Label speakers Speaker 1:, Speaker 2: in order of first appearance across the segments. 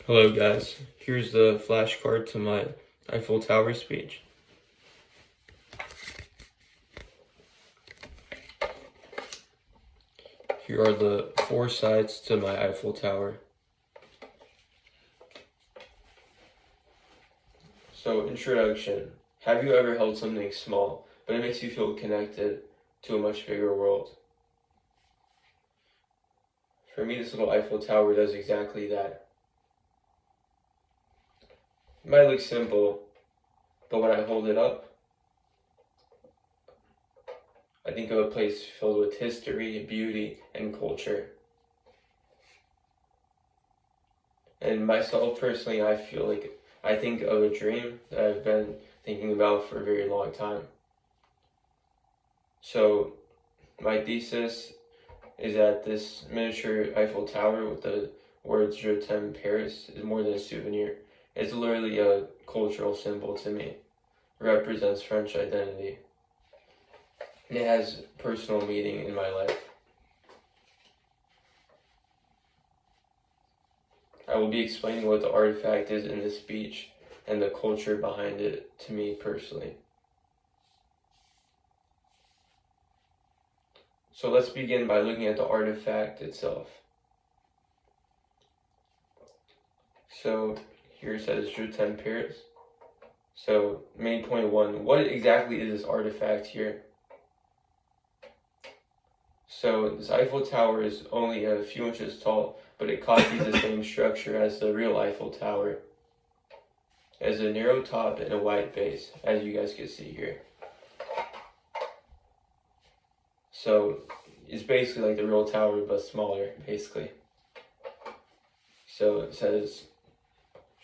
Speaker 1: Hello guys, here's the flashcard to my Eiffel Tower speech. Here are the 4 sides to my Eiffel Tower. So, introduction. Have you ever held something small, but it makes you feel connected to a much bigger world? For me, this little Eiffel Tower does exactly that. It might look simple, but when I hold it up, I think of a place filled with history, beauty, and culture. And myself personally, I think of a dream that I've been thinking about for a very long time. So my thesis is that this miniature Eiffel Tower with the words Je t'aime Paris is more than a souvenir. It's literally a cultural symbol to me. It represents French identity. And it has personal meaning in my life. I will be explaining what the artifact is in this speech and the culture behind it to me personally. So let's begin by looking at the artifact itself. So here it says Je t'aime Paris. So main point 1, what exactly is this artifact here? So this Eiffel Tower is only a few inches tall, but it copies the same structure as the real Eiffel Tower. It has a narrow top and a wide base, as you guys can see here. So it's basically like the real tower, but smaller, basically. So it says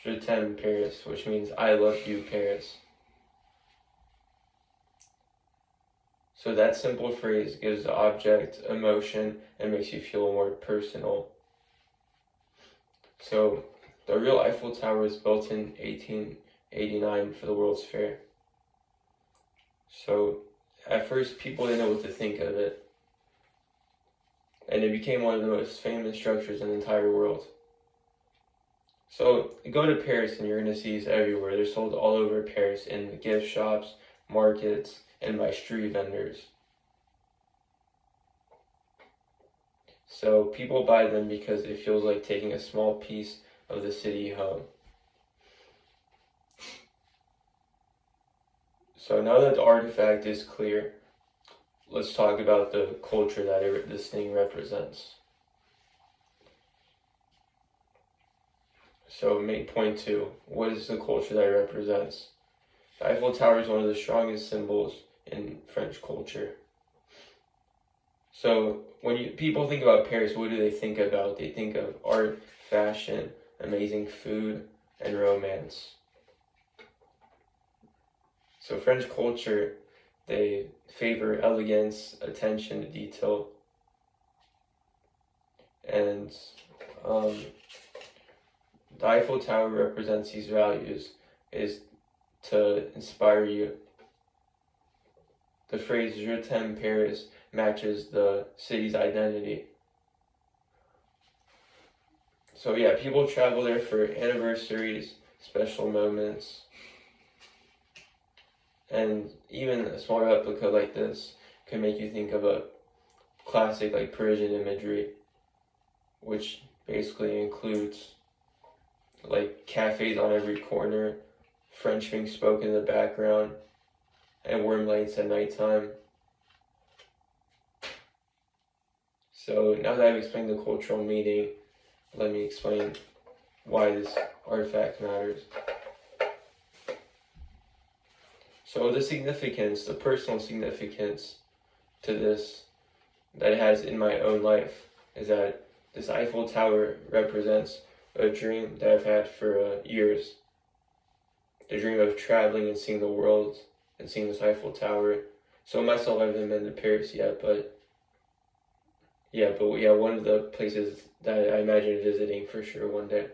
Speaker 1: Je t'aime Paris, which means I love you, Paris. So that simple phrase gives the object emotion and makes you feel more personal. So the real Eiffel Tower was built in 1889 for the World's Fair. So at first people didn't know what to think of it. And it became one of the most famous structures in the entire world. So go to Paris and you're going to see these everywhere. They're sold all over Paris in gift shops, markets, and by street vendors. So people buy them because it feels like taking a small piece of the city home. So now that the artifact is clear, let's talk about the culture that this thing represents. So main point 2, what is the culture that it represents? The Eiffel Tower is one of the strongest symbols in French culture. So when people think about Paris, what do they think about? They think of art, fashion, amazing food, and romance. So French culture, they favor elegance, attention to detail, and the Eiffel Tower represents these values, is to inspire you. The phrase Je t'aime Paris matches the city's identity. So yeah, people travel there for anniversaries, special moments, and even a small replica like this can make you think of a classic like Parisian imagery, which basically includes like cafes on every corner, French being spoken in the background, and warm lights at nighttime. So now that I've explained the cultural meaning, let me explain why this artifact matters. So the significance, the personal significance to this that it has in my own life is that this Eiffel Tower represents a dream that I've had for years. The dream of traveling and seeing the world and seeing this Eiffel Tower. So myself, I haven't been to Paris yet, but one of the places that I imagine visiting for sure one day.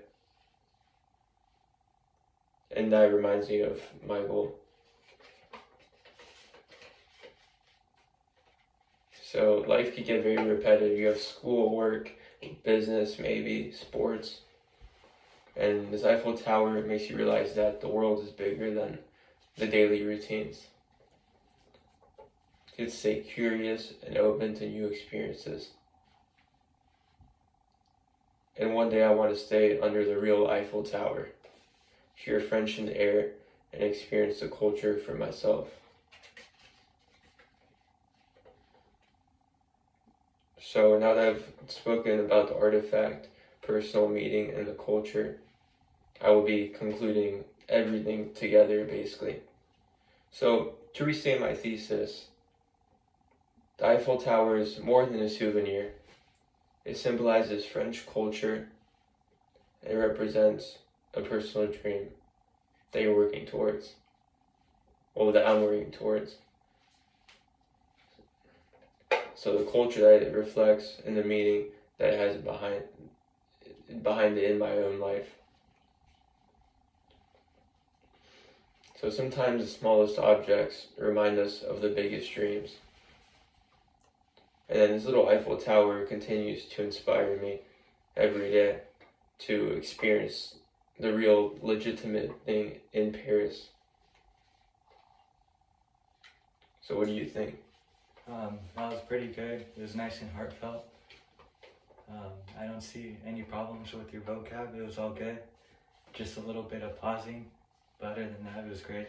Speaker 1: And that reminds me of my goal. So life could get very repetitive. You have school, work, business, maybe sports. And this Eiffel Tower makes you realize that the world is bigger than the daily routines. You could stay curious and open to new experiences. And one day I want to stay under the real Eiffel Tower, hear French in the air, and experience the culture for myself. So now that I've spoken about the artifact, personal meaning, and the culture, I will be concluding everything together, basically. So, to restate my thesis, the Eiffel Tower is more than a souvenir. It symbolizes French culture. It represents a personal dream that you're working towards, or that I'm working towards. So the culture that it reflects and the meaning that it has behind it in my own life. So sometimes the smallest objects remind us of the biggest dreams. And then this little Eiffel Tower continues to inspire me every day to experience the real legitimate thing in Paris. So what do you think?
Speaker 2: That was pretty good. It was nice and heartfelt. I don't see any problems with your vocab. It was all good. Just a little bit of pausing. But other than that, it was great.